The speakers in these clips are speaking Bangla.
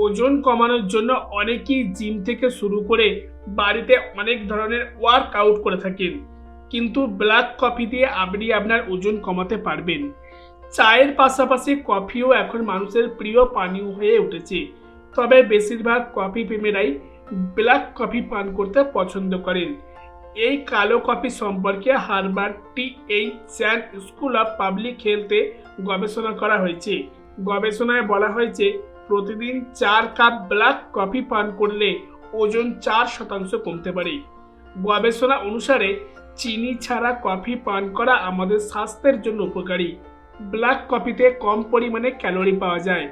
ওজন কমানোর জন্য অনেকেই জিম থেকে শুরু করে বাড়িতে অনেক ধরনের ওয়ার্কআউট করে থাকেন, কিন্তু ব্ল্যাক কফি দিয়ে আপনি আপনার ওজন কমাতে পারবেন। চায়ের পাশাপাশি কফিও এখন মানুষের প্রিয় পানীয় হয়ে উঠেছে, তবে বেশিরভাগ কফি প্রেমীরাই ব্ল্যাক কফি পান করতে পছন্দ করেন। এই কালো কফি সম্পর্কে Harvard T H. School of public হেলথে গবেষণা করা হয়েছে। গবেষণায় বলা হয়েছে প্রতিদিন 4 কাপ ব্ল্যাক কফি পান করলে ওজন 4% কমতে পারে। গবেষণা অনুসারে চিনি ছাড়া কফি পান করা আমাদের স্বাস্থ্যের জন্য উপকারী। ব্ল্যাক কফিতে কম পরিমাণে ক্যালোরি পাওয়া যায়।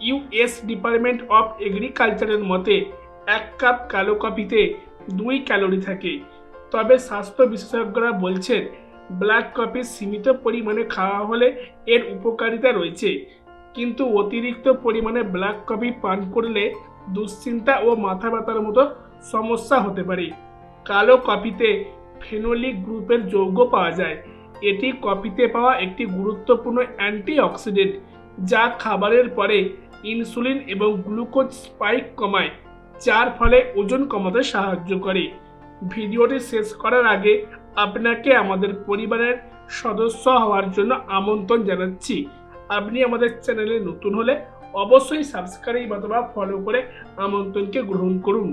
ইউএস ডিপার্টমেন্ট অফ এগ্রিকালচারের মতে 1 কাপ কালো কফিতে 2 ক্যালোরি থাকে। তবে স্বাস্থ্য বিশেষজ্ঞরা বলছেন ব্ল্যাক কফি সীমিত পরিমাণে খাওয়া হলে এর উপকারিতা রয়েছে, কিন্তু অতিরিক্ত পরিমাণে ব্ল্যাক কফি পান করলে দুশ্চিন্তা ও মাথা ব্যথার মতো সমস্যা হতে পারে। কালো কফিতে ফেনোলিক গ্রুপের যৌগ পাওয়া যায়। এটি কফিতে পাওয়া একটি গুরুত্বপূর্ণ অ্যান্টিঅক্সিডেন্ট, যা খাবারের পরে ইনসুলিন এবং গ্লুকোজ স্পাইক কমায়, যার ফলে ওজন কমাতে সাহায্য করে। ভিডিওটি শেষ করার আগে আপনাকে আমাদের পরিবারের সদস্য হওয়ার জন্য আমন্ত্রণ জানাচ্ছি। আপনি আমাদের চ্যানেলে নতুন হলে অবশ্যই সাবস্ক্রাইব অথবা ফলো করে আমন্ত্রণকে গ্রহণ করুন।